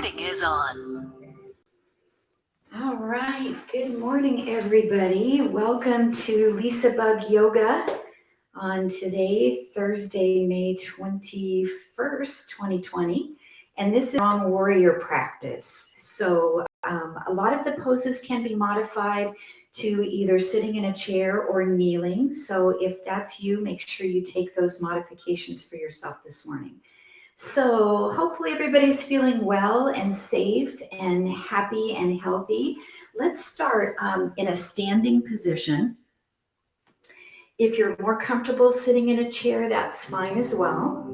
Recording is on. All right. Good morning, everybody. Welcome to LisaBug Yoga on today, Thursday, May 21st, 2020. And this is Strong Warrior practice. So a lot of the poses can be modified to either sitting in a chair or kneeling. So if that's you, make sure you take those modifications for yourself this morning. So hopefully everybody's feeling well and safe and happy and healthy. Let's start in a standing position. If you're more comfortable sitting in a chair, that's fine as well.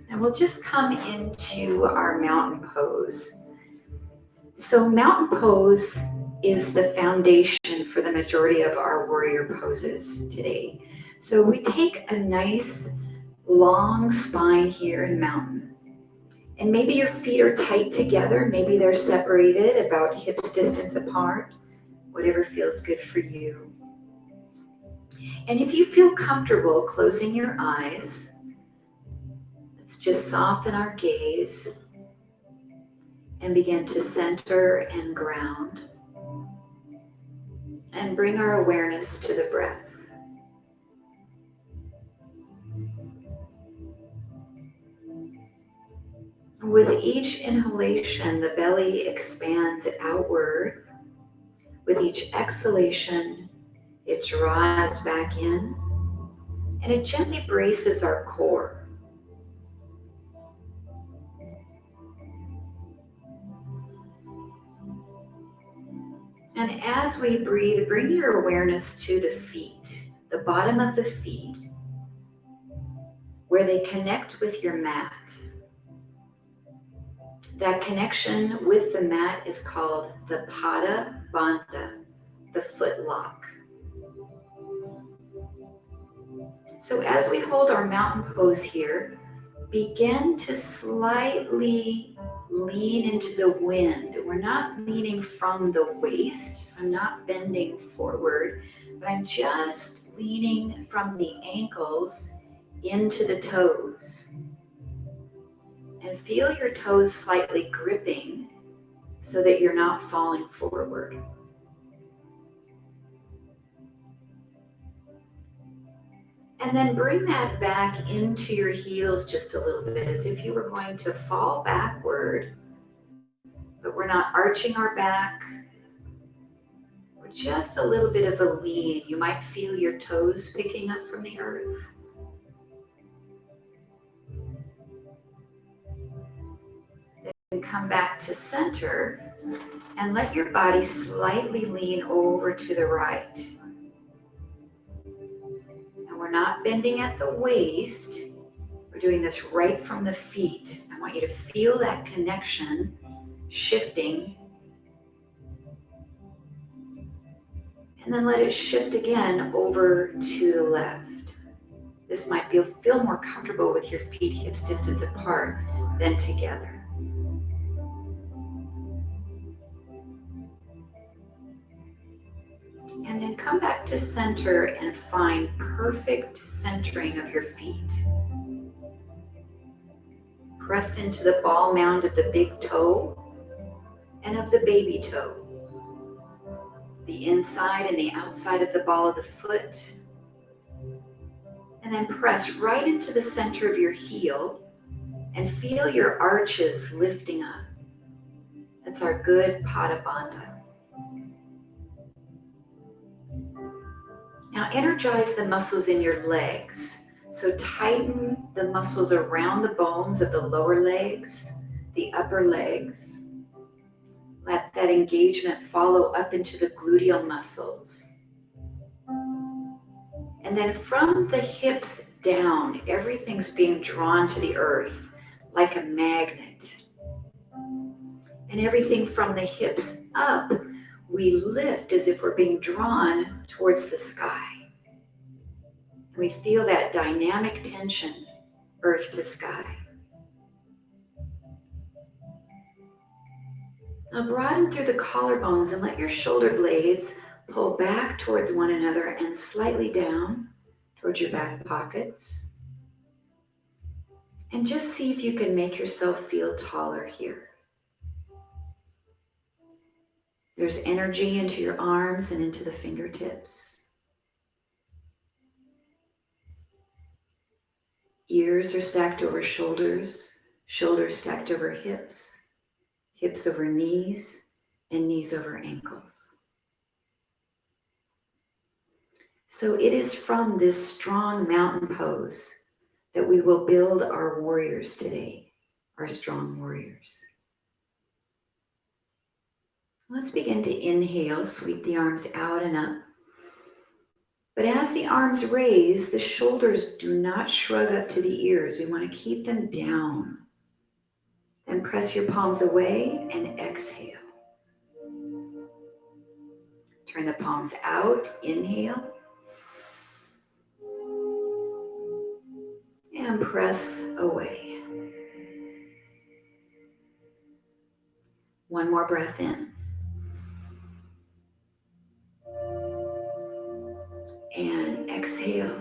And we'll just come into our mountain pose. So mountain pose is the foundation for the majority of our warrior poses today. So we take a nice long spine here in mountain. And maybe your feet are tight together, maybe they're separated about hips distance apart, whatever feels good for you. And if you feel comfortable closing your eyes, let's just soften our gaze and begin to center and ground and bring our awareness to the breath. With each inhalation, the belly expands outward. With each exhalation, it draws back in, and it gently braces our core. And as we breathe, bring your awareness to the feet, the bottom of the feet, where they connect with your mat. That connection with the mat is called the Pada Bandha, the foot lock. So as we hold our mountain pose here, begin to slightly lean into the wind. We're not leaning from the waist, so I'm not bending forward, but I'm just leaning from the ankles into the toes. And feel your toes slightly gripping so that you're not falling forward. And then bring that back into your heels just a little bit, as if you were going to fall backward, but we're not arching our back. We're just a little bit of a lean. You might feel your toes picking up from the earth. Then come back to center and let your body slightly lean over to the right. We're not bending at the waist. We're doing this right from the feet. I want you to feel that connection shifting. And then let it shift again over to the left. This might feel more comfortable with your feet hips distance apart than together. And then come back to center and find perfect centering of your feet. Press into the ball mound of the big toe and of the baby toe. The inside and the outside of the ball of the foot. And then press right into the center of your heel and feel your arches lifting up. That's our good Pada Bandha. Now energize the muscles in your legs. So tighten the muscles around the bones of the lower legs, the upper legs. Let that engagement follow up into the gluteal muscles. And then from the hips down, everything's being drawn to the earth like a magnet. And everything from the hips up, we lift as if we're being drawn towards the sky. We feel that dynamic tension, earth to sky. Now broaden through the collarbones and let your shoulder blades pull back towards one another and slightly down towards your back pockets. And just see if you can make yourself feel taller here. There's energy into your arms and into the fingertips. Ears are stacked over shoulders, shoulders stacked over hips, hips over knees, and knees over ankles. So it is from this strong mountain pose that we will build our warriors today, our strong warriors. Let's begin to inhale, sweep the arms out and up. But as the arms raise, the shoulders do not shrug up to the ears. We want to keep them down. Then press your palms away and exhale. Turn the palms out, inhale. And press away. One more breath in. And exhale.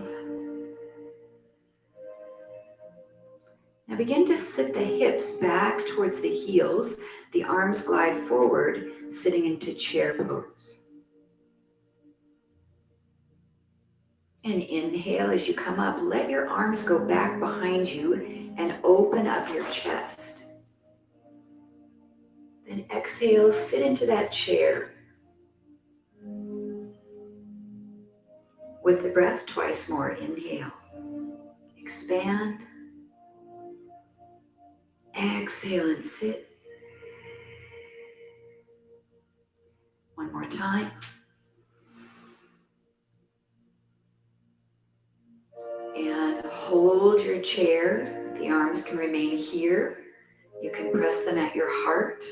Now begin to sit the hips back towards the heels. The arms glide forward, sitting into chair pose. And inhale as you come up. Let your arms go back behind you and open up your chest. Then exhale, sit into that chair. With the breath, twice more. Inhale. Expand. Exhale and sit. One more time. And hold your chair. The arms can remain here. You can press them at your heart,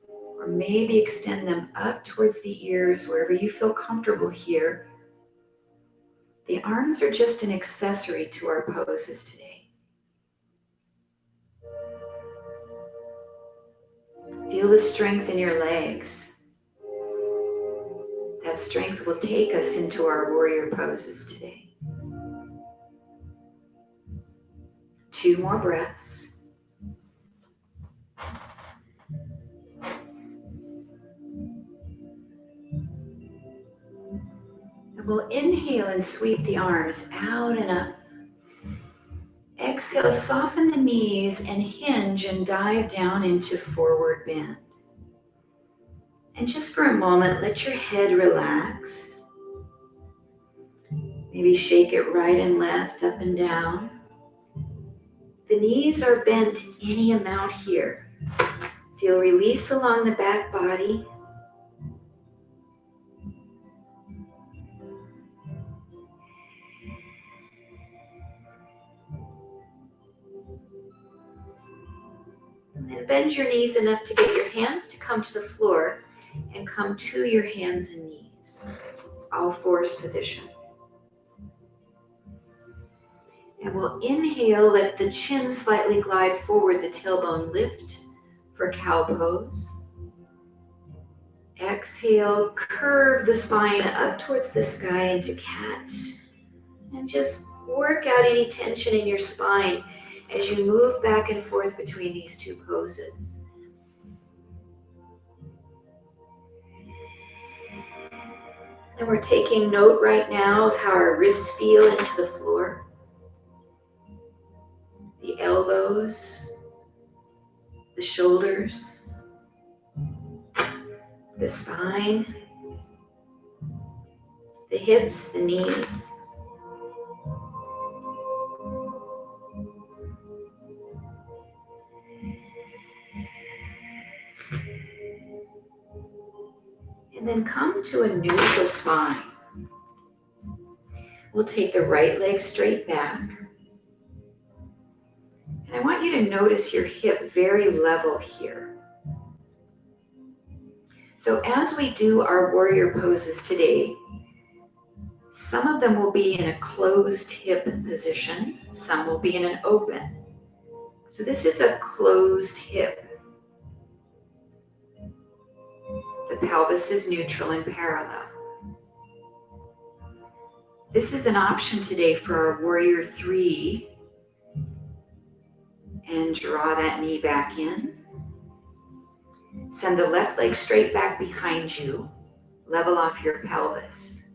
or maybe extend them up towards the ears, wherever you feel comfortable here. The arms are just an accessory to our poses today. Feel the strength in your legs. That strength will take us into our warrior poses today. 2 more breaths. And we'll inhale and sweep the arms out and up. Exhale, soften the knees and hinge and dive down into forward bend. And just for a moment, let your head relax. Maybe shake it right and left, up and down. The knees are bent any amount here. Feel release along the back body. And bend your knees enough to get your hands to come to the floor and come to your hands and knees. All fours position. And we'll inhale, let the chin slightly glide forward, the tailbone lift for cow pose. Exhale, curve the spine up towards the sky into cat. And just work out any tension in your spine as you move back and forth between these 2 poses. And we're taking note right now of how our wrists feel into the floor. The elbows, the shoulders, the spine, the hips, the knees. And then come to a neutral spine. We'll take the right leg straight back. And I want you to notice your hip very level here. So as we do our warrior poses today, some of them will be in a closed hip position, some will be in an open. So this is a closed hip. The pelvis is neutral and parallel. This is an option today for our warrior 3 And draw that knee back in. Send the left leg straight back behind you. Level off your pelvis.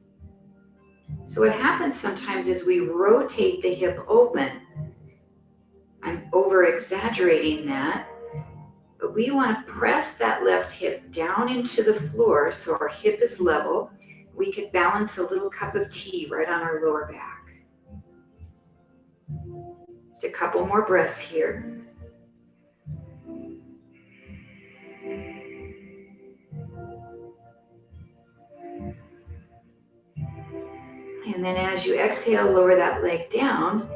So what happens sometimes is we rotate the hip open. I'm over exaggerating that, but we want to press that left hip down into the floor so our hip is level. We could balance a little cup of tea right on our lower back. Just a couple more breaths here. And then as you exhale, lower that leg down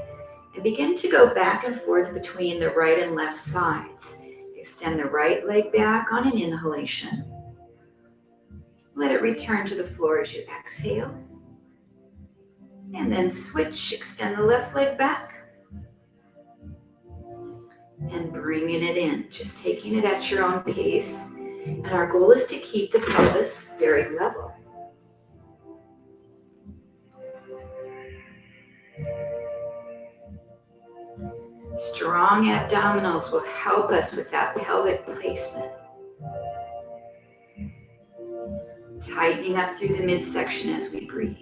and begin to go back and forth between the right and left sides. Extend the right leg back on an inhalation. Let it return to the floor as you exhale. And then switch, extend the left leg back. And bringing it in, just taking it at your own pace. And our goal is to keep the pelvis very level. Strong abdominals will help us with that pelvic placement. Tightening up through the midsection as we breathe.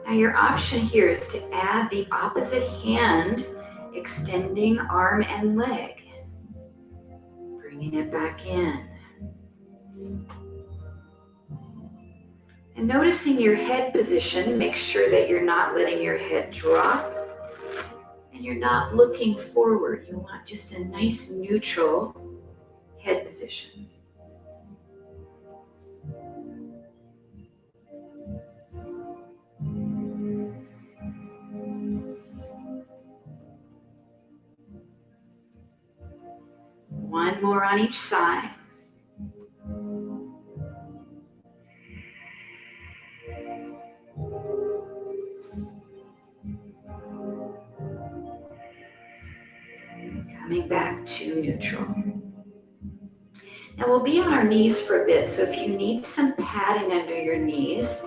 Now your option here is to add the opposite hand, extending arm and leg. Bringing it back in. And noticing your head position, make sure that you're not letting your head drop and you're not looking forward. You want just a nice neutral head position. One more on each side. Coming back to neutral. Now we'll be on our knees for a bit, so if you need some padding under your knees,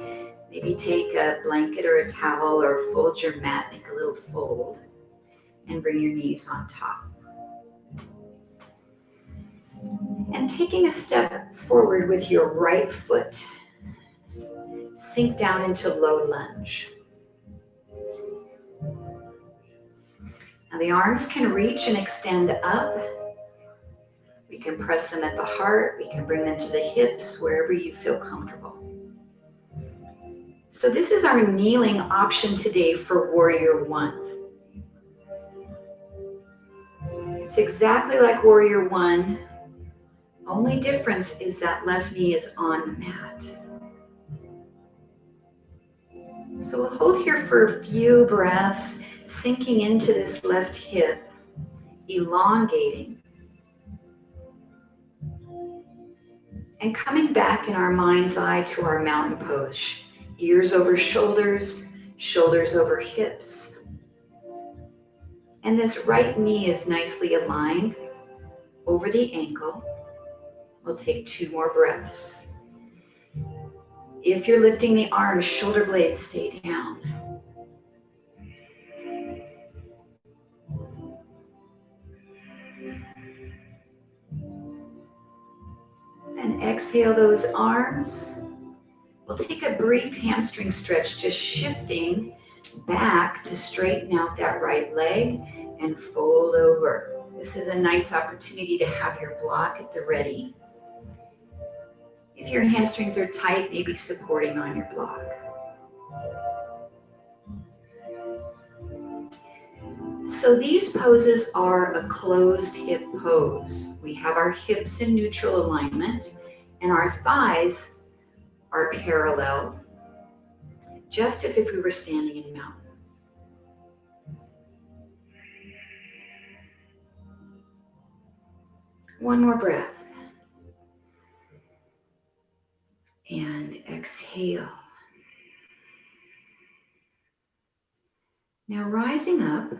maybe take a blanket or a towel or fold your mat, make a little fold, and bring your knees on top. And taking a step forward with your right foot, sink down into low lunge. Now the arms can reach and extend up. We can press them at the heart. We can bring them to the hips, wherever you feel comfortable. So this is our kneeling option today for Warrior One. It's exactly like Warrior One. Only difference is that left knee is on the mat. So we'll hold here for a few breaths, sinking into this left hip, elongating. And coming back in our mind's eye to our mountain pose. Ears over shoulders, shoulders over hips. And this right knee is nicely aligned over the ankle. We'll take 2 more breaths. If you're lifting the arms, shoulder blades stay down. And exhale those arms. We'll take a brief hamstring stretch, just shifting back to straighten out that right leg and fold over. This is a nice opportunity to have your block at the ready. If your hamstrings are tight, maybe supporting on your block. So these poses are a closed hip pose. We have our hips in neutral alignment and our thighs are parallel, just as if we were standing in a mountain. One more breath. And exhale. Now rising up,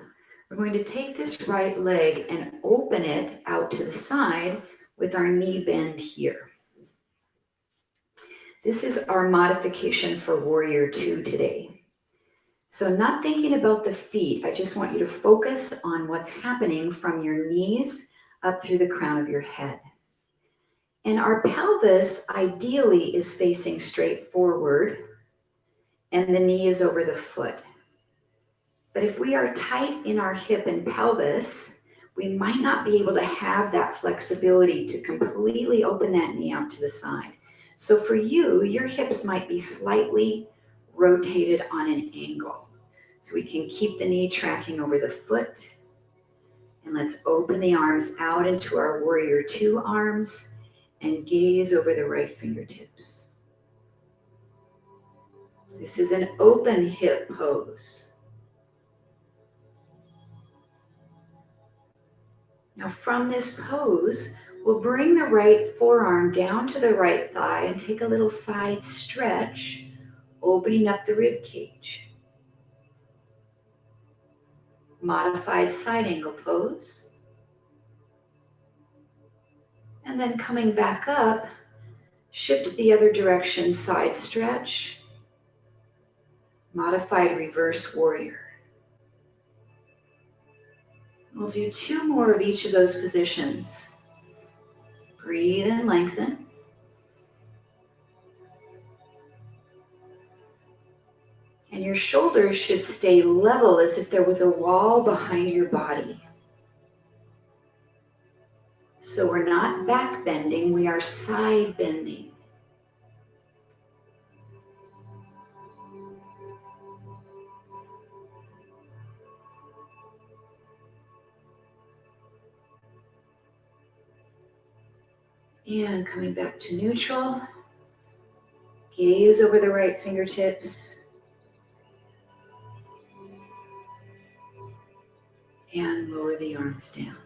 we're going to take this right leg and open it out to the side with our knee bend here. This is our modification for Warrior Two today. So not thinking about the feet, I just want you to focus on what's happening from your knees up through the crown of your head. And our pelvis ideally is facing straight forward and the knee is over the foot. But if we are tight in our hip and pelvis, we might not be able to have that flexibility to completely open that knee out to the side. So for you, your hips might be slightly rotated on an angle. So we can keep the knee tracking over the foot. And let's open the arms out into our warrior two arms and gaze over the right fingertips. This is an open hip pose. Now from this pose, we'll bring the right forearm down to the right thigh and take a little side stretch, opening up the rib cage. Modified side angle pose. And then coming back up, shift the other direction, side stretch. Modified reverse warrior. We'll do 2 more of each of those positions. Breathe and lengthen. And your shoulders should stay level as if there was a wall behind your body. So we're not back bending, we are side bending. And coming back to neutral, gaze over the right fingertips. And lower the arms down.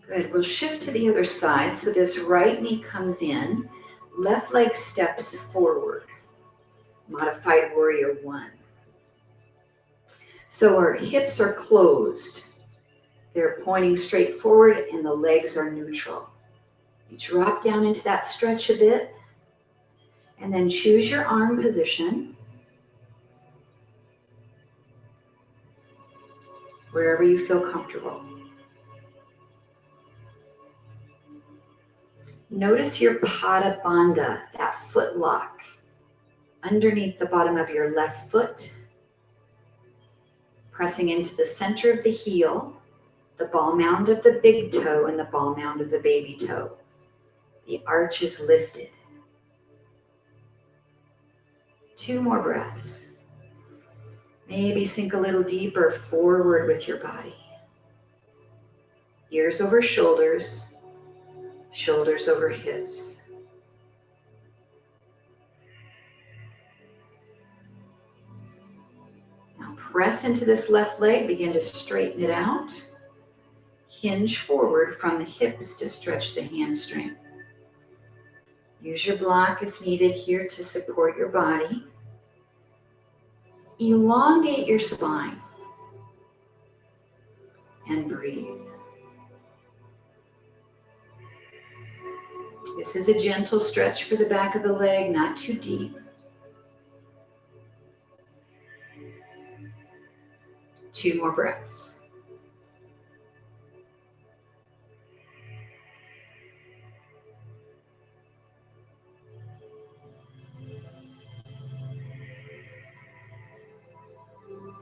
Good, we'll shift to the other side. So this right knee comes in, left leg steps forward. Modified warrior one. So our hips are closed. They're pointing straight forward and the legs are neutral. You drop down into that stretch a bit and then choose your arm position. Wherever you feel comfortable. Notice your Pada Bandha, that foot lock, underneath the bottom of your left foot, pressing into the center of the heel, the ball mound of the big toe and the ball mound of the baby toe. The arch is lifted. 2 more breaths. Maybe sink a little deeper forward with your body. Ears over shoulders, shoulders over hips. Now press into this left leg, begin to straighten it out. Hinge forward from the hips to stretch the hamstring. Use your block if needed here to support your body. Elongate your spine and breathe. This is a gentle stretch for the back of the leg, not too deep. 2 more breaths.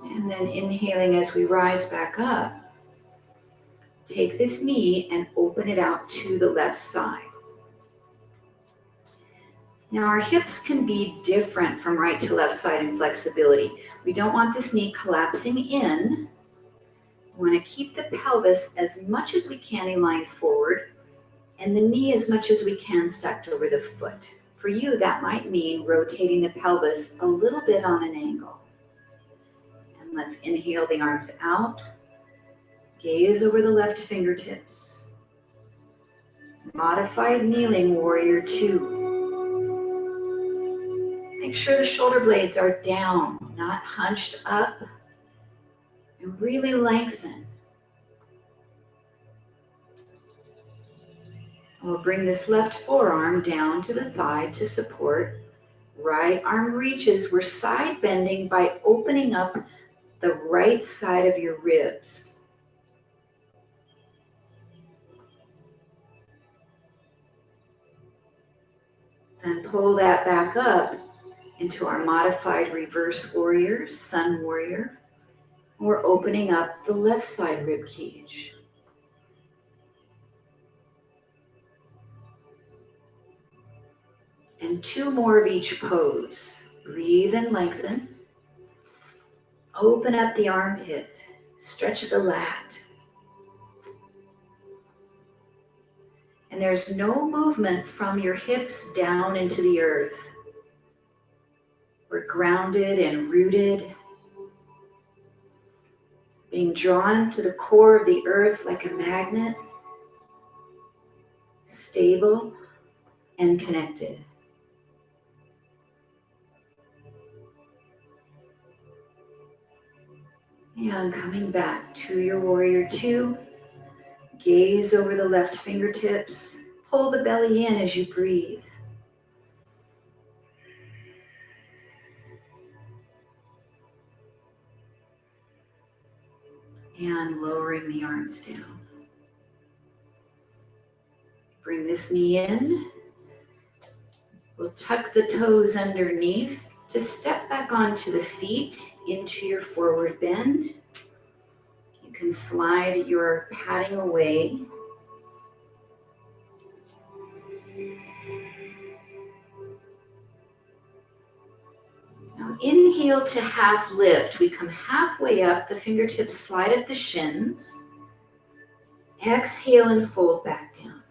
And then inhaling as we rise back up, take this knee and open it out to the left side. Now our hips can be different from right to left side in flexibility. We don't want this knee collapsing in. We want to keep the pelvis as much as we can aligned forward and the knee as much as we can stacked over the foot. For you, that might mean rotating the pelvis a little bit on an angle. And let's inhale the arms out. Gaze over the left fingertips. Modified kneeling warrior two. Make sure the shoulder blades are down, not hunched up. And really lengthen. We'll bring this left forearm down to the thigh to support Right arm reaches. We're side bending by opening up the right side of your ribs. Then pull that back up into our modified reverse warrior, sun warrior. We're opening up the left side rib cage. And 2 more of each pose. Breathe and lengthen. Open up the armpit. Stretch the lat. And there's no movement from your hips down into the earth. We're grounded and rooted, being drawn to the core of the earth like a magnet, stable and connected. And coming back to your warrior 2, gaze over the left fingertips, pull the belly in as you breathe. And lowering the arms down. Bring this knee in. We'll tuck the toes underneath to step back onto the feet into your forward bend. You can slide your padding away. Now inhale to half lift. We come halfway up, the fingertips slide at the shins. Exhale and fold back down.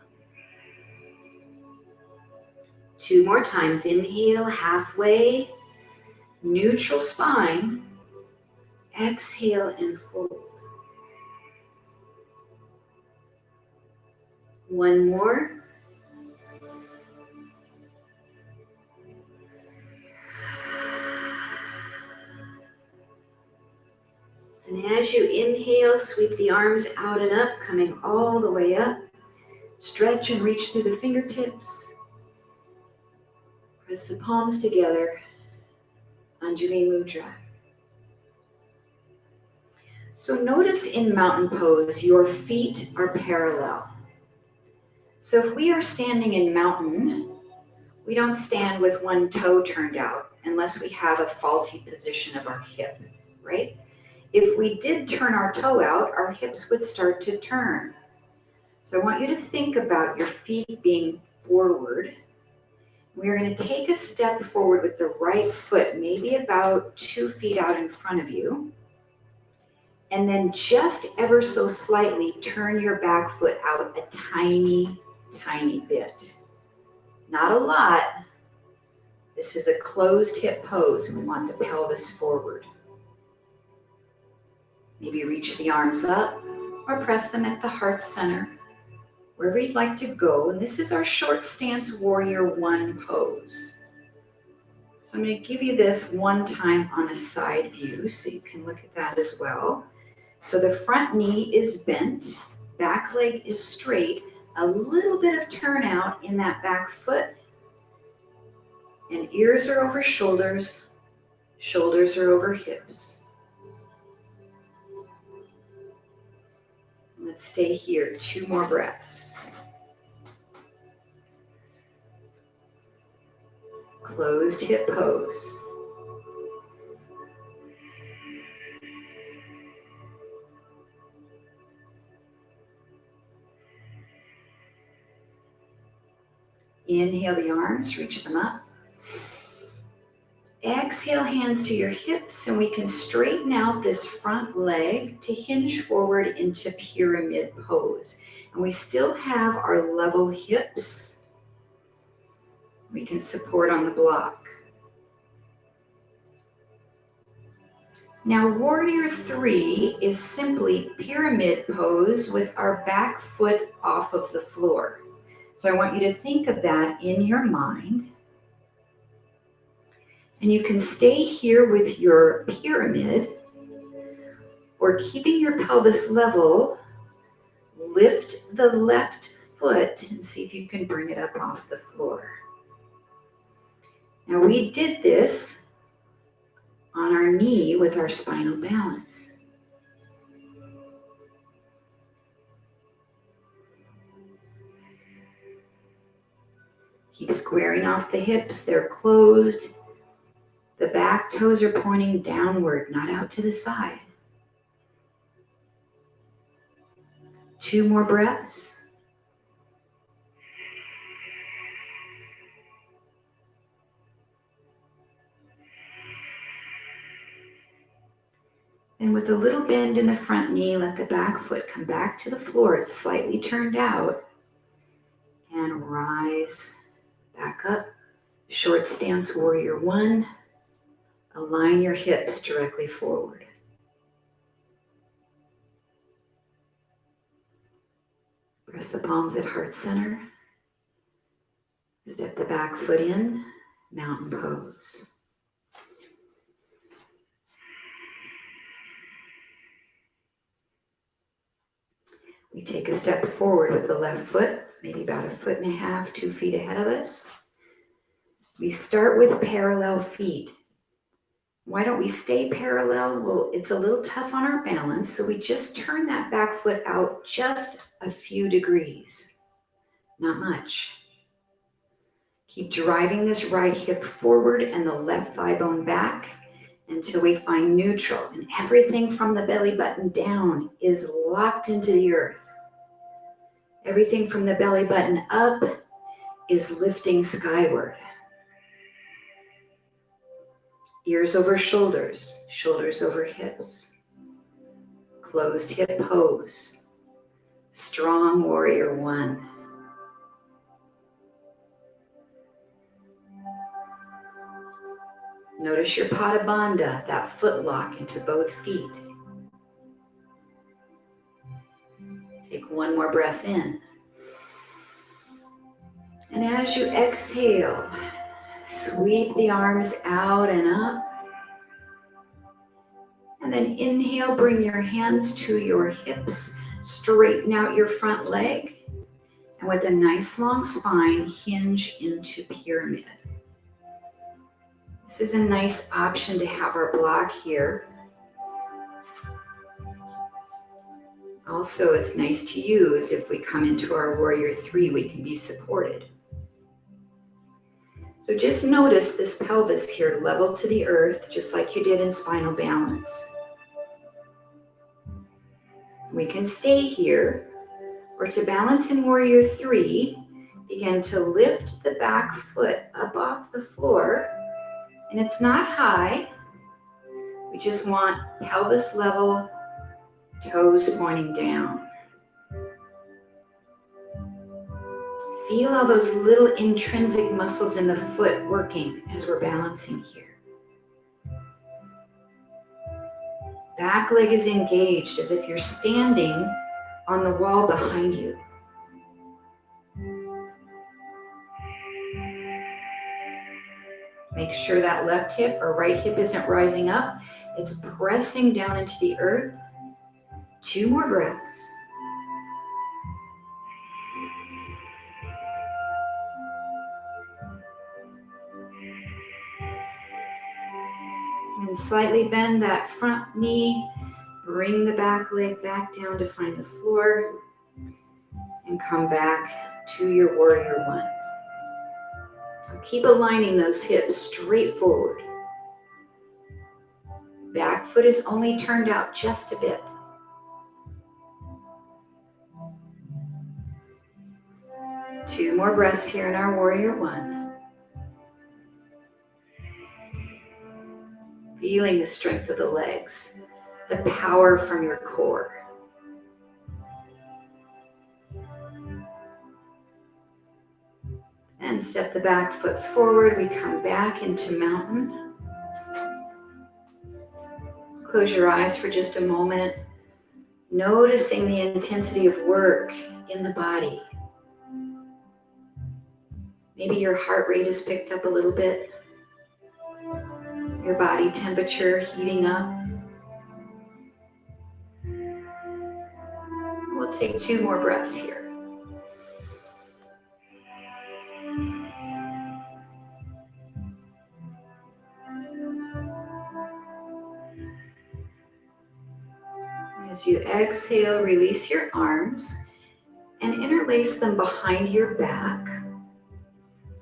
2 more times. Inhale, halfway, neutral spine. Exhale and fold. 1 more. And as you inhale, sweep the arms out and up, coming all the way up. Stretch and reach through the fingertips. Press the palms together. Anjali Mudra. So notice in mountain pose, your feet are parallel. So if we are standing in mountain, we don't stand with one toe turned out unless we have a faulty position of our hip, right? If we did turn our toe out, our hips would start to turn. So I want you to think about your feet being forward. We're going to take a step forward with the right foot, maybe about 2 feet out in front of you. And then just ever so slightly turn your back foot out a tiny, tiny bit. Not a lot. This is a closed hip pose and we want the pelvis forward. Maybe reach the arms up or press them at the heart center, wherever you'd like to go. And this is our short stance warrior 1 pose. So I'm going to give you this one time on a side view so you can look at that as well. So the front knee is bent, back leg is straight, a little bit of turnout in that back foot, and ears are over shoulders, shoulders are over hips. Let's stay here, 2 more breaths. Closed hip pose. Inhale the arms, reach them up. Exhale, hands to your hips, and we can straighten out this front leg to hinge forward into pyramid pose. And we still have our level hips. We can support on the block. Now, warrior 3 is simply pyramid pose with our back foot off of the floor. So I want you to think of that in your mind. And you can stay here with your pyramid, or keeping your pelvis level, lift the left foot and see if you can bring it up off the floor. Now we did this on our knee with our spinal balance. Keep squaring off the hips, they're closed. The back toes are pointing downward, not out to the side. 2 more breaths. And with a little bend in the front knee, let the back foot come back to the floor. It's slightly turned out. And rise back up. Short stance, warrior one. Align your hips directly forward. Press the palms at heart center. Step the back foot in, mountain pose. We take a step forward with the left foot, maybe about 1.5 feet, 2 feet ahead of us. We start with parallel feet. Why don't we stay parallel? Well, it's a little tough on our balance, so we just turn that back foot out just a few degrees. Not much. Keep driving this right hip forward and the left thigh bone back until we find neutral. And everything from the belly button down is locked into the earth. Everything from the belly button up is lifting skyward. Ears over shoulders, shoulders over hips. Closed hip pose. Strong warrior one. Notice your pada bandha, that foot lock into both feet. Take one more breath in. And as you exhale, sweep the arms out and up. And then inhale, bring your hands to your hips, straighten out your front leg. And with a nice long spine, hinge into pyramid. This is a nice option to have our block here. Also, it's nice to use if we come into our warrior three, we can be supported. So just notice this pelvis here, level to the earth, just like you did in spinal balance. We can stay here, or to balance in warrior three, begin to lift the back foot up off the floor. And it's not high. We just want pelvis level, toes pointing down. Feel all those little intrinsic muscles in the foot working as we're balancing here. Back leg is engaged as if you're standing on the wall behind you. Make sure that left hip or right hip isn't rising up. It's pressing down into the earth. 2 more breaths. And slightly bend that front knee. Bring the back leg back down to find the floor. And come back to your warrior one. Keep aligning those hips straight forward. Back foot is only turned out just a bit. Two more breaths here in our warrior one. Feeling the strength of the legs, the power from your core. And step the back foot forward. We come back into mountain. Close your eyes for just a moment, noticing the intensity of work in the body. Maybe your heart rate is picked up a little bit. Your body temperature heating up. We'll take 2 more breaths here. As you exhale, release your arms and interlace them behind your back.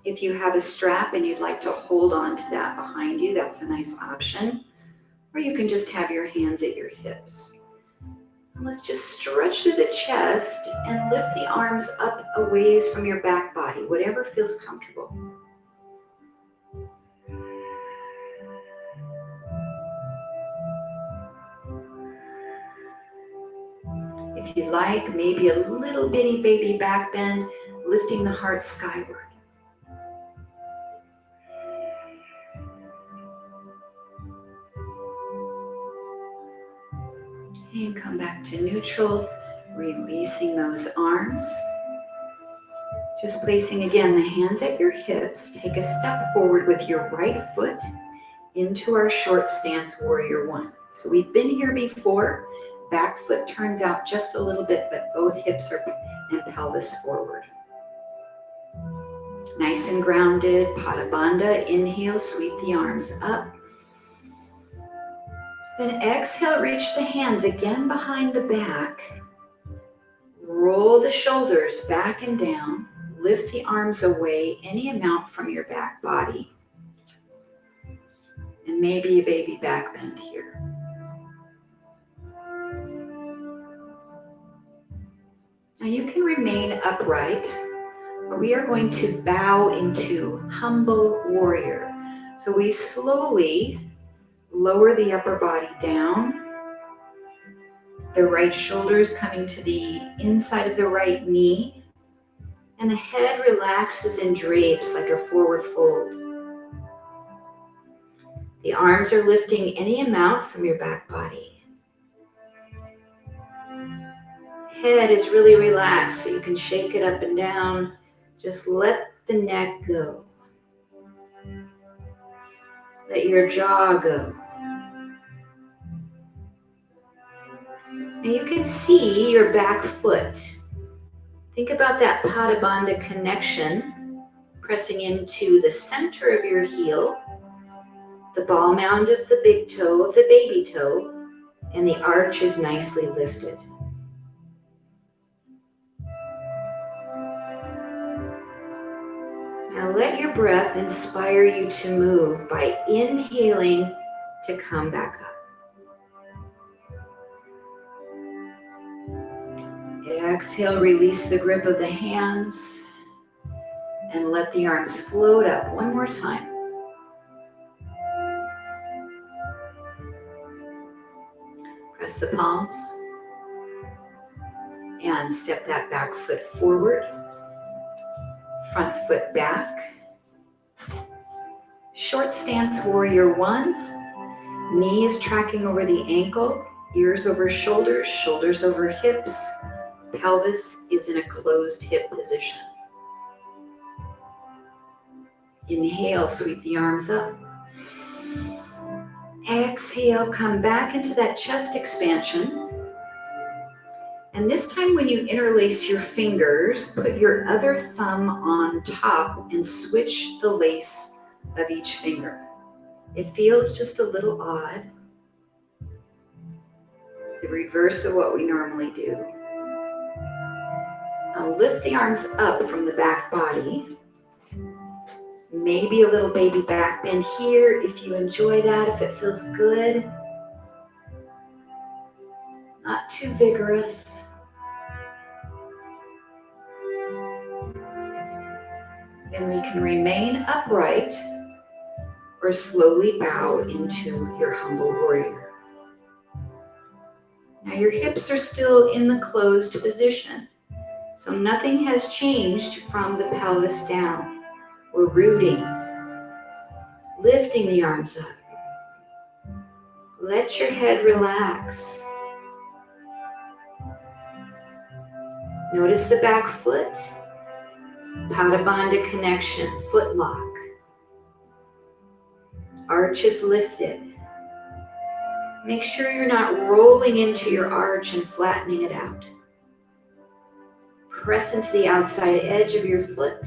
If you have a strap and you'd like to hold on to that behind you, that's a nice option. Or you can just have your hands at your hips. And let's just stretch through the chest and lift the arms up a ways from your back body, whatever feels comfortable. If you like, maybe a little bitty baby back bend, lifting the heart skyward. And come back to neutral, releasing those arms. Just placing again the hands at your hips. Take a step forward with your right foot into our short stance, warrior one. So we've been here before. Back foot turns out just a little bit, but both hips are and pelvis forward. Nice and grounded, Pada Bandha. Inhale, sweep the arms up. Then exhale, reach the hands again behind the back. Roll the shoulders back and down. Lift the arms away any amount from your back body. And maybe a baby back bend here. Now you can remain upright, but we are going to bow into humble warrior. So we slowly lower the upper body down. The right shoulder is coming to the inside of the right knee. And the head relaxes and drapes like a forward fold. The arms are lifting any amount from your back body. Head is really relaxed, so you can shake it up and down. Just let the neck go. Let your jaw go. Now you can see your back foot. Think about that Pada Bandha connection, pressing into the center of your heel, the ball mound of the big toe of the baby toe, and the arch is nicely lifted. Now let your breath inspire you to move by inhaling to come back up. Exhale, release the grip of the hands and let the arms float up one more time. Press the palms and step that back foot forward, front foot back. Short stance, warrior one. Knee is tracking over the ankle, ears over shoulders, shoulders over hips. Pelvis is in a closed hip position. Inhale, sweep the arms up. Exhale, come back into that chest expansion. And this time when you interlace your fingers, put your other thumb on top and switch the lace of each finger. It feels just a little odd. It's the reverse of what we normally do. Now lift the arms up from the back body. Maybe a little baby back bend here if you enjoy that, if it feels good. Not too vigorous. Then we can remain upright or slowly bow into your humble warrior. Now your hips are still in the closed position. So nothing has changed from the pelvis down. We're rooting, lifting the arms up. Let your head relax. Notice the back foot, Pada Bandha connection, foot lock. Arch is lifted. Make sure you're not rolling into your arch and flattening it out. Press into the outside edge of your foot.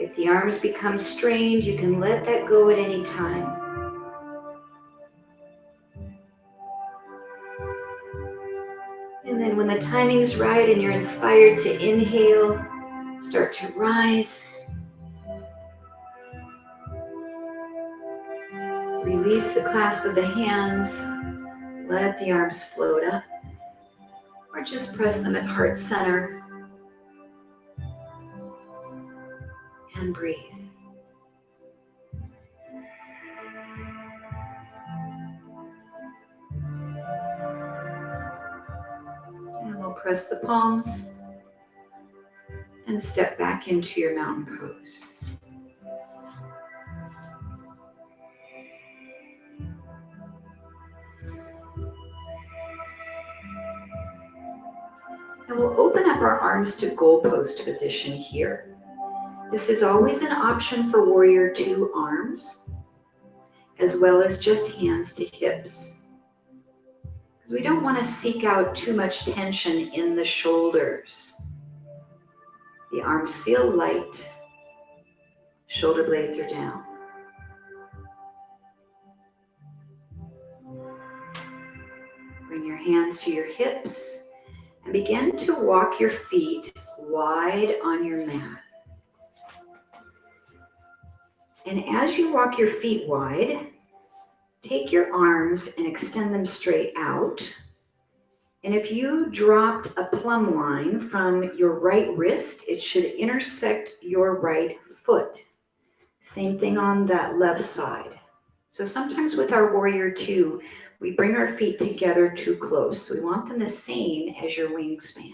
If the arms become strained, you can let that go at any time. timing's right and you're inspired to inhale, start to rise. Release the clasp of the hands. Let the arms float up. Or just press them at heart center. And breathe. And we'll press the palms and step back into your mountain pose. And we'll open up our arms to goalpost position here. This is always an option for warrior two arms, as well as just hands to hips. Because we don't want to seek out too much tension in the shoulders. The arms feel light, shoulder blades are down. Bring your hands to your hips and begin to walk your feet wide on your mat. And as you walk your feet wide, take your arms and extend them straight out. And if you dropped a plumb line from your right wrist, it should intersect your right foot. Same thing on that left side. So sometimes with our warrior two, we bring our feet together too close. So we want them the same as your wingspan.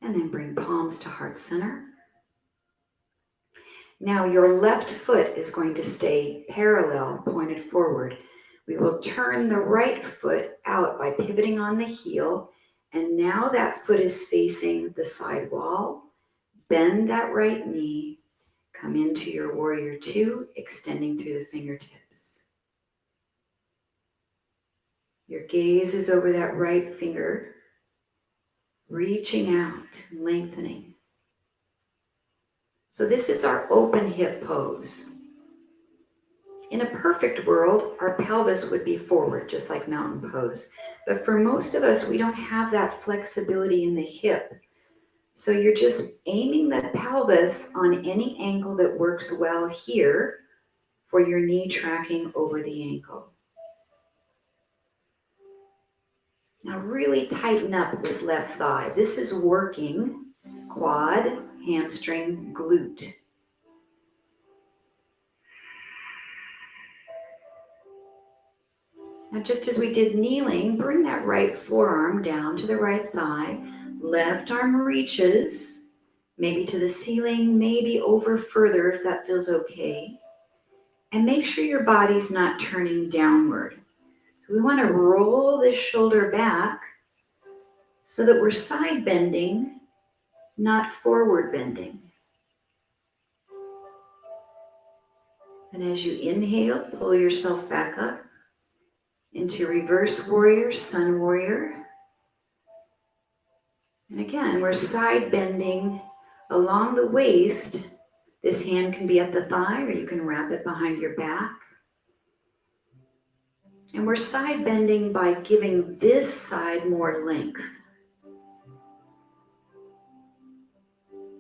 And then bring palms to heart center. Now your left foot is going to stay parallel, pointed forward. We will turn the right foot out by pivoting on the heel. And now that foot is facing the side wall. Bend that right knee. Come into your warrior two, extending through the fingertips. Your gaze is over that right finger, reaching out, lengthening. So this is our open hip pose. In a perfect world, our pelvis would be forward, just like mountain pose. But for most of us, we don't have that flexibility in the hip. So you're just aiming the pelvis on any angle that works well here for your knee tracking over the ankle. Now really tighten up this left thigh. This is working quad, hamstring, glute. Now just as we did kneeling, bring that right forearm down to the right thigh. Left arm reaches, maybe to the ceiling, maybe over further if that feels okay. And make sure your body's not turning downward. So we want to roll this shoulder back so that we're side bending, not forward bending. And as you inhale, pull yourself back up into reverse warrior, sun warrior. And again, we're side bending along the waist. This hand can be at the thigh or you can wrap it behind your back. And we're side bending by giving this side more length.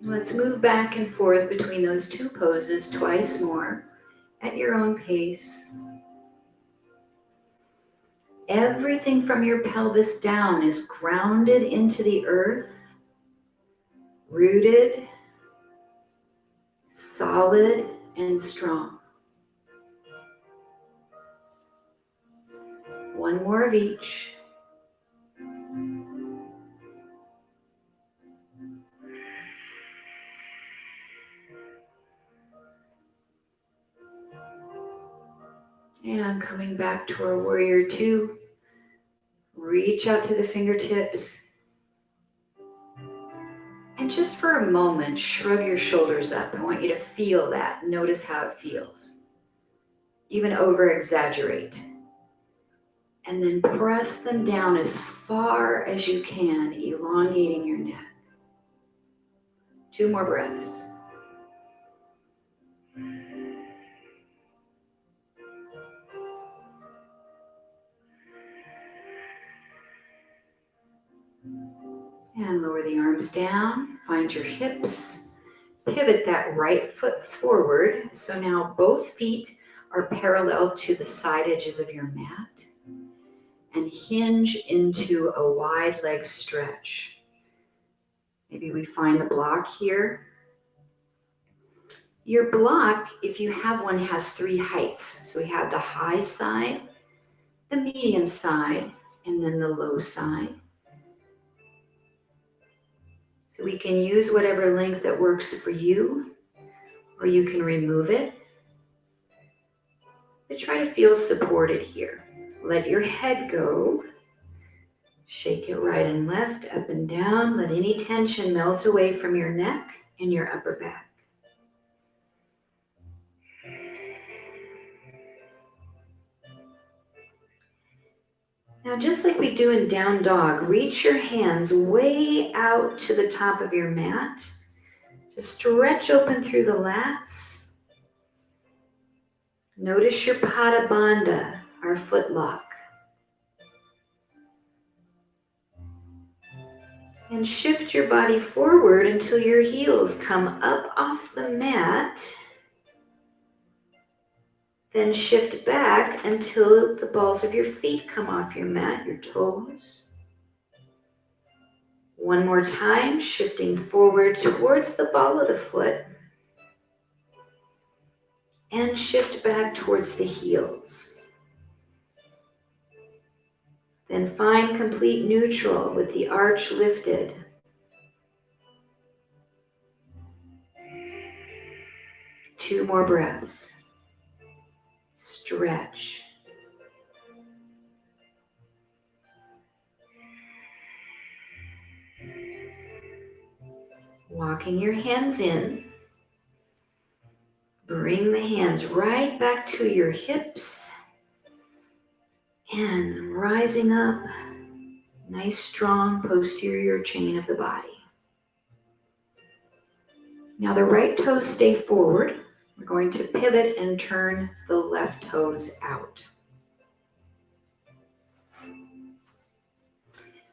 Let's move back and forth between those two poses twice more at your own pace. Everything from your pelvis down is grounded into the earth, rooted, solid, and strong. One more of each. And coming back to our warrior two, reach out to the fingertips. And just for a moment, shrug your shoulders up. I want you to feel that. Notice how it feels. Even over exaggerate. And then press them down as far as you can, elongating your neck. 2 more breaths. And lower the arms down, find your hips, pivot that right foot forward. So now both feet are parallel to the side edges of your mat, and hinge into a wide leg stretch. Maybe we find the block here. Your block, if you have one, has 3 heights. So we have the high side, the medium side, and then the low side. So we can use whatever length that works for you, or you can remove it. But try to feel supported here. Let your head go. Shake it right and left, up and down. Let any tension melt away from your neck and your upper back. Now, just like we do in down dog, reach your hands way out to the top of your mat. Just stretch open through the lats. Notice your pada bandha, our foot lock. And shift your body forward until your heels come up off the mat. Then shift back until the balls of your feet come off your mat, your toes. One more time, shifting forward towards the ball of the foot. And shift back towards the heels. Then find complete neutral with the arch lifted. Two more breaths. Stretch. Walking your hands in. Bring the hands right back to your hips. And rising up. Nice strong posterior chain of the body. Now the right toes stay forward. We're going to pivot and turn the left toes out.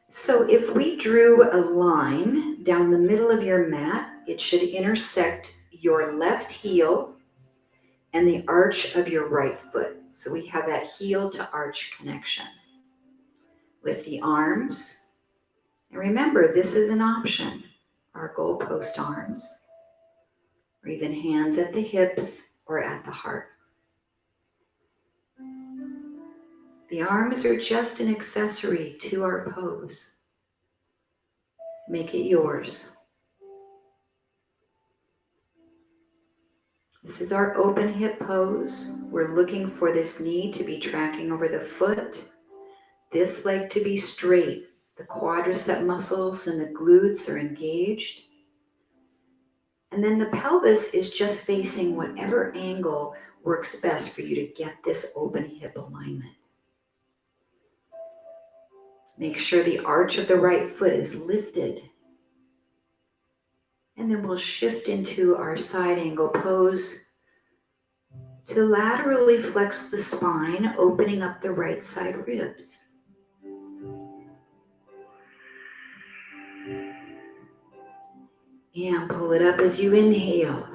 So if we drew a line down the middle of your mat, it should intersect your left heel and the arch of your right foot. So we have that heel to arch connection. Lift the arms. And remember, this is an option. Our goalpost arms. Or even hands at the hips or at the heart. The arms are just an accessory to our pose. Make it yours. This is our open hip pose. We're looking for this knee to be tracking over the foot, this leg to be straight. The quadricep muscles and the glutes are engaged. And then the pelvis is just facing whatever angle works best for you to get this open hip alignment. Make sure the arch of the right foot is lifted. And then we'll shift into our side angle pose to laterally flex the spine, opening up the right side ribs. And pull it up as you inhale.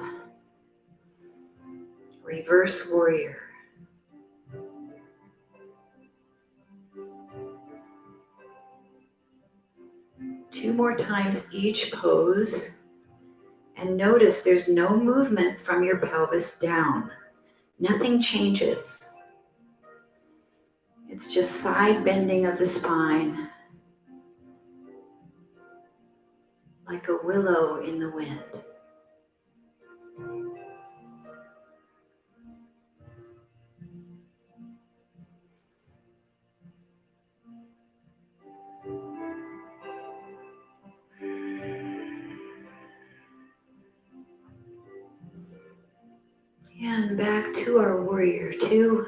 Reverse warrior. Two more times each pose. And notice there's no movement from your pelvis down. Nothing changes. It's just side bending of the spine. Like a willow in the wind. And back to our warrior two.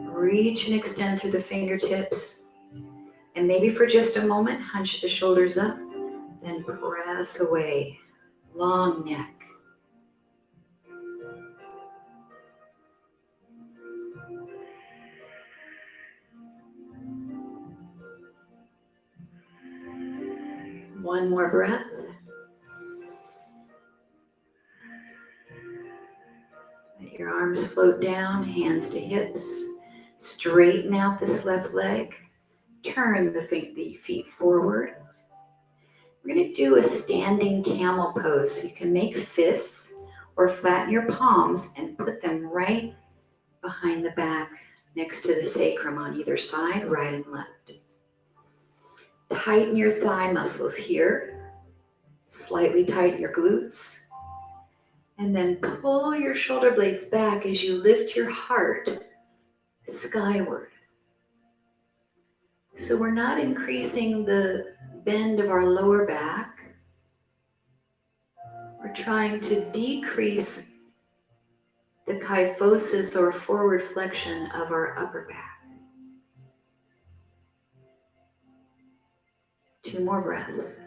Reach and extend through the fingertips. And maybe for just a moment, hunch the shoulders up. Then press away. Long neck. One more breath. Let your arms float down, hands to hips. Straighten out this left leg. Turn the feet forward. We're going to do a standing camel pose. So you can make fists or flatten your palms and put them right behind the back next to the sacrum on either side, right and left. Tighten your thigh muscles here. Slightly tighten your glutes. And then pull your shoulder blades back as you lift your heart skyward. So we're not increasing the bend of our lower back. We're trying to decrease the kyphosis or forward flexion of our upper back. 2 more breaths.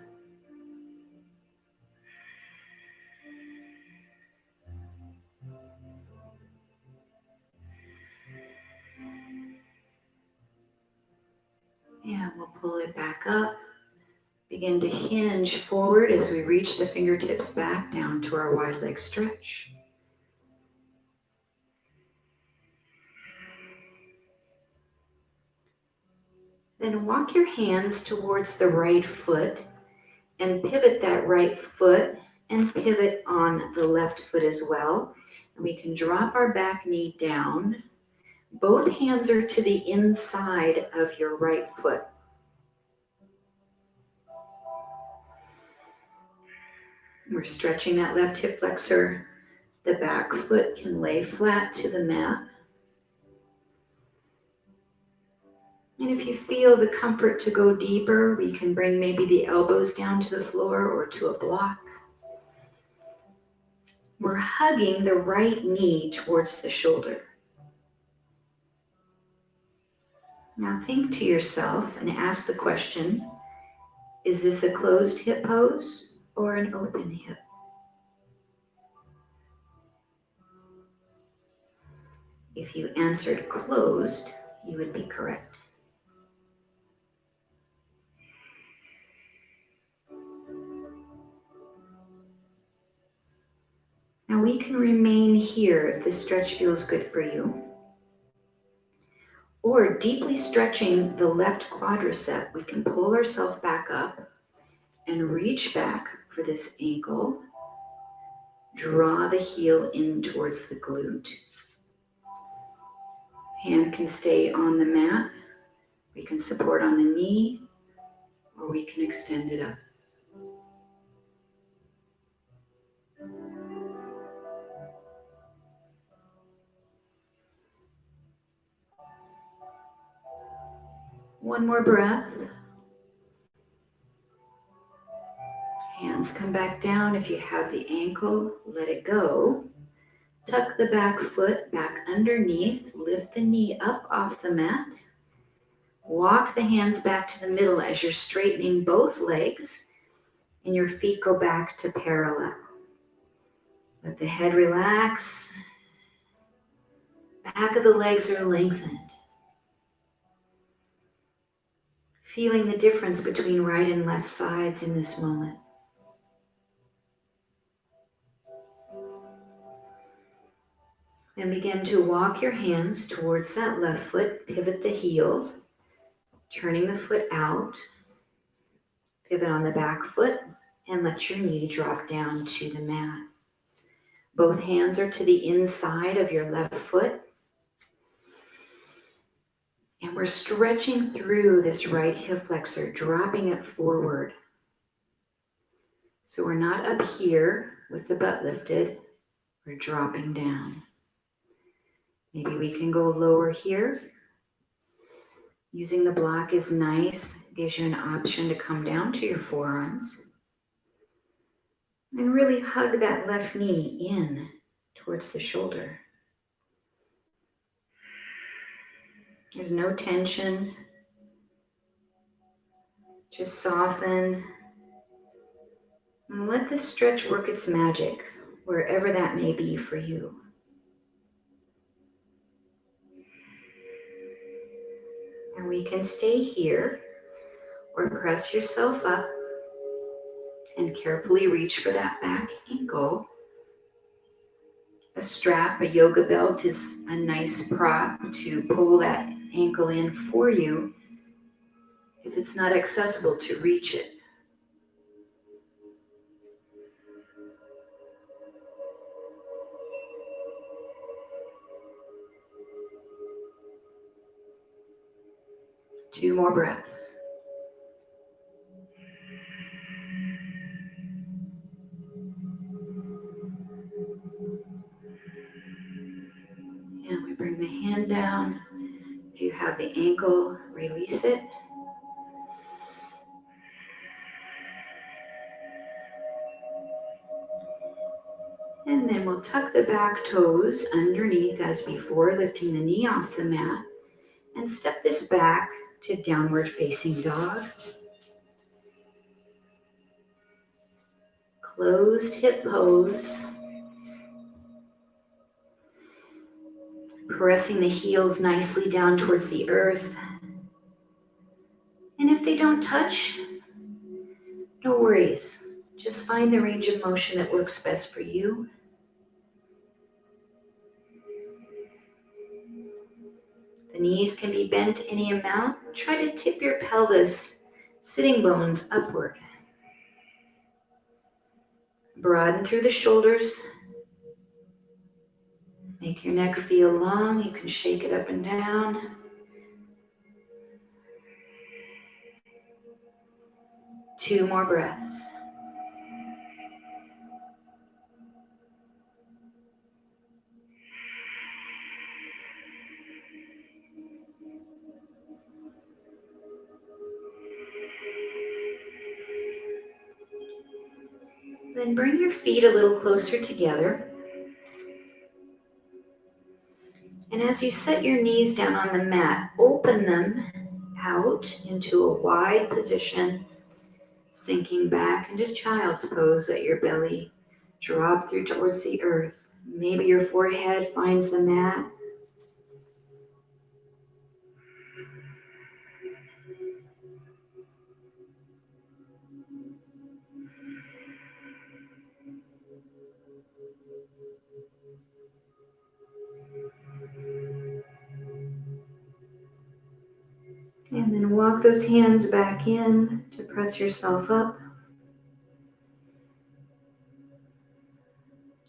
And we'll pull it back up. Begin to hinge forward as we reach the fingertips back down to our wide leg stretch. Then walk your hands towards the right foot and pivot that right foot and pivot on the left foot as well. And we can drop our back knee down. Both hands are to the inside of your right foot. We're stretching that left hip flexor. The back foot can lay flat to the mat. And if you feel the comfort to go deeper, we can bring maybe the elbows down to the floor or to a block. We're hugging the right knee towards the shoulder. Now think to yourself and ask the question, is this a closed hip pose or an open hip? If you answered closed, you would be correct. Now we can remain here if this stretch feels good for you. Or deeply stretching the left quadricep, we can pull ourselves back up and reach back for this ankle. Draw the heel in towards the glute. Hand can stay on the mat. We can support on the knee, or we can extend it up. One more breath. Hands come back down. If you have the ankle, let it go. Tuck the back foot back underneath. Lift the knee up off the mat. Walk the hands back to the middle as you're straightening both legs and your feet go back to parallel. Let the head relax. Back of the legs are lengthened. Feeling the difference between right and left sides in this moment. Then begin to walk your hands towards that left foot. Pivot the heel, turning the foot out. Pivot on the back foot and let your knee drop down to the mat. Both hands are to the inside of your left foot. And we're stretching through this right hip flexor, dropping it forward. So we're not up here with the butt lifted, we're dropping down. Maybe we can go lower here. Using the block is nice, gives you an option to come down to your forearms. And really hug that left knee in towards the shoulder. There's no tension. Just soften. And let this stretch work its magic, wherever that may be for you. And we can stay here or press yourself up and carefully reach for that back ankle. A strap, a yoga belt, is a nice prop to pull that ankle in for you if it's not accessible to reach it. Two more breaths. And we bring the hand down. If you have the ankle, release it. And then we'll tuck the back toes underneath as before, lifting the knee off the mat. And step this back to downward facing dog. Closed hip pose. Pressing the heels nicely down towards the earth. And if they don't touch, no worries. Just find the range of motion that works best for you. The knees can be bent any amount. Try to tip your pelvis, sitting bones upward. Broaden through the shoulders. Make your neck feel long. You can shake it up and down. Two more breaths. Then bring your feet a little closer together. And as you set your knees down on the mat, open them out into a wide position, sinking back into child's pose. Let your belly drop through towards the earth. Maybe your forehead finds the mat. And then walk those hands back in to press yourself up.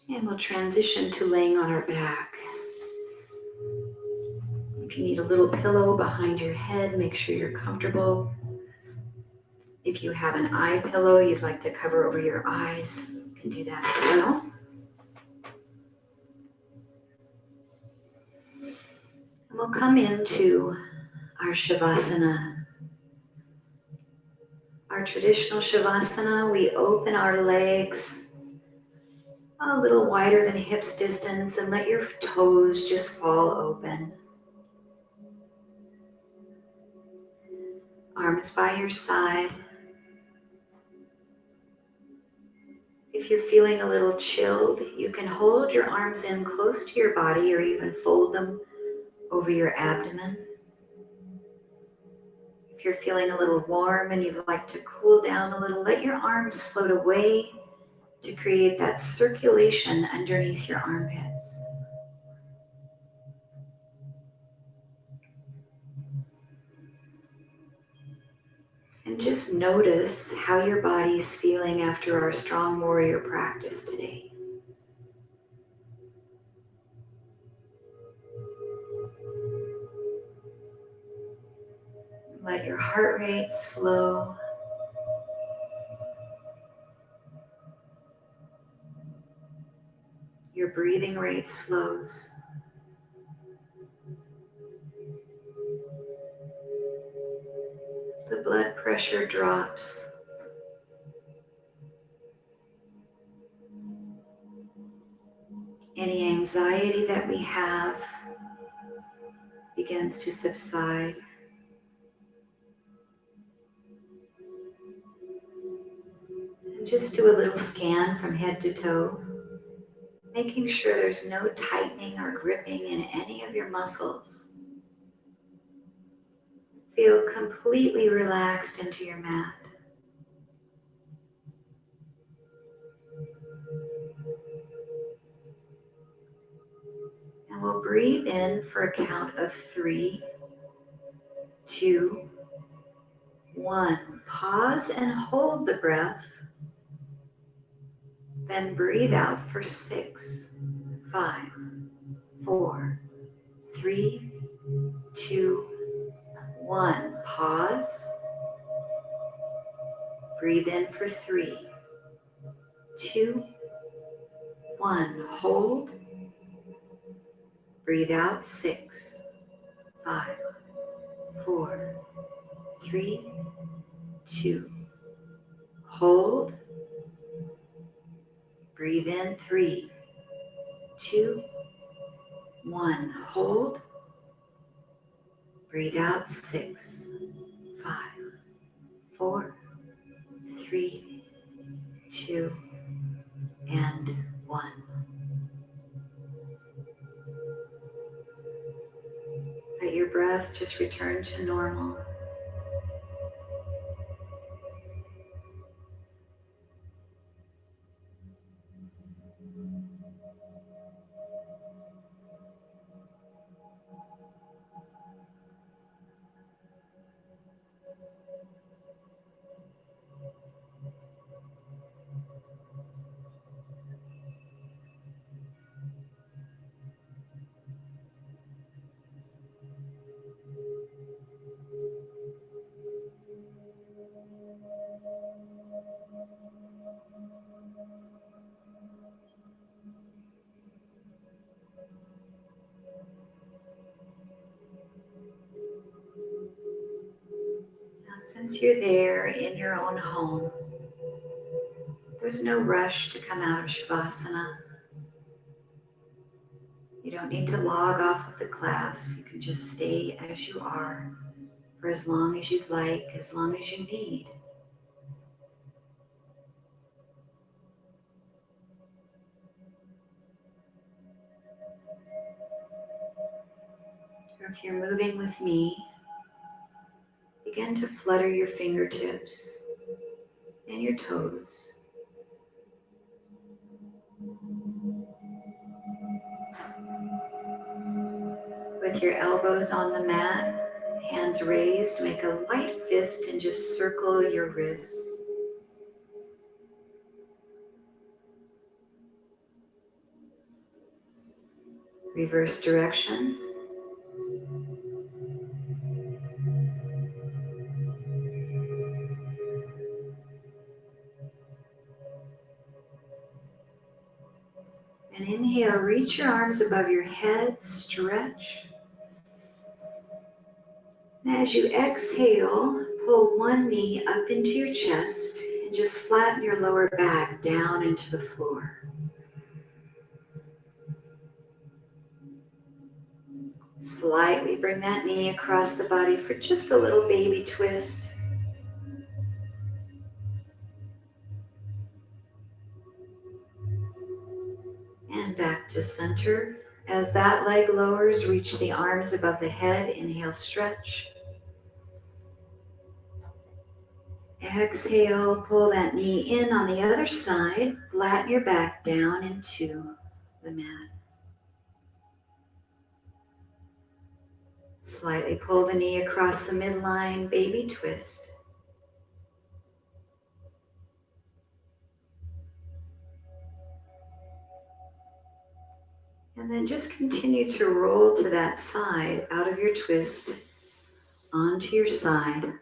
And we'll transition to laying on our back. If you need a little pillow behind your head, make sure you're comfortable. If you have an eye pillow you'd like to cover over your eyes, you can do that as well. And we'll come into our Shavasana. Our traditional Shavasana, we open our legs a little wider than hips distance and let your toes just fall open. Arms by your side. If you're feeling a little chilled, you can hold your arms in close to your body or even fold them over your abdomen. If you're feeling a little warm and you'd like to cool down a little, let your arms float away to create that circulation underneath your armpits. And just notice how your body's feeling after our strong warrior practice today. Let your heart rate slow. Your breathing rate slows. The blood pressure drops. Any anxiety that we have begins to subside. And just do a little scan from head to toe, making sure there's no tightening or gripping in any of your muscles. Feel completely relaxed into your mat. And we'll breathe in for a count of 3, 2, 1. Pause and hold the breath. Then breathe out for 6, 5, 4, 3, 2, 1. Pause. Breathe in for 3, 2, 1. Hold. Breathe out 6, 5, 4, 3, 2. Hold. Breathe in 3, 2, 1. Hold. Breathe out 6, 5, 4, 3, 2, and 1. Let your breath just return to normal. Now, since you're there in your own home, there's no rush to come out of Shavasana. You don't need to log off of the class. You can just stay as you are for as long as you'd like, as long as you need. Or if you're moving with me, begin to flutter your fingertips and your toes. With your elbows on the mat, hands raised, make a light fist and just circle your wrists. Reverse direction. And inhale, reach your arms above your head, stretch. And as you exhale, pull one knee up into your chest and just flatten your lower back down into the floor. Slightly bring that knee across the body for just a little baby twist. And back to center. As that leg lowers, reach the arms above the head. Inhale, stretch. Exhale, pull that knee in on the other side. Flatten your back down into the mat. Slightly pull the knee across the midline, baby twist. And then just continue to roll to that side, out of your twist, onto your side.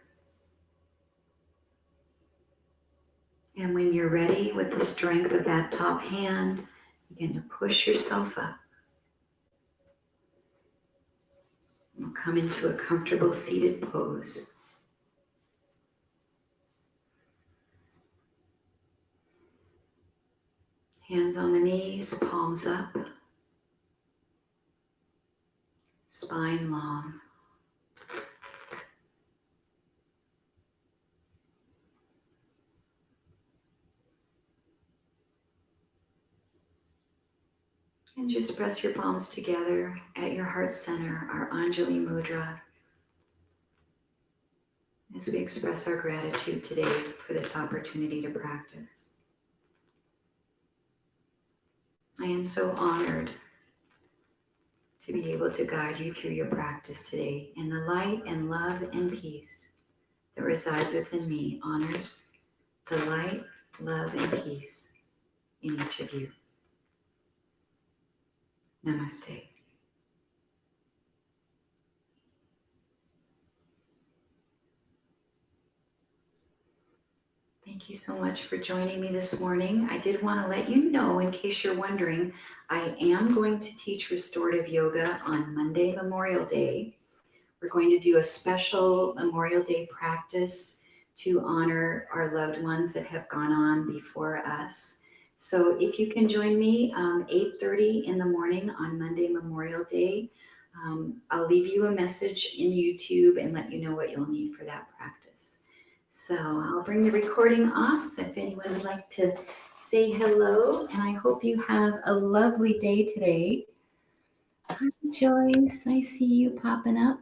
And when you're ready, with the strength of that top hand, begin to push yourself up. We'll come into a comfortable seated pose. Hands on the knees, palms up. Spine long. And just press your palms together at your heart center, our Anjali Mudra, as we express our gratitude today for this opportunity to practice. I am so honored to be able to guide you through your practice today. And the light and love and peace that resides within me honors the light, love, and peace in each of you. Namaste. Thank you so much for joining me this morning. I did want to let you know, in case you're wondering, I am going to teach restorative yoga on Monday, Memorial Day. We're going to do a special Memorial Day practice to honor our loved ones that have gone on before us. So if you can join me 8:30 in the morning on Monday, Memorial Day, I'll leave you a message in YouTube and let you know what you'll need for that practice. So I'll bring the recording off if anyone would like to say hello, and I hope you have a lovely day today. Hi, Joyce. I see you popping up.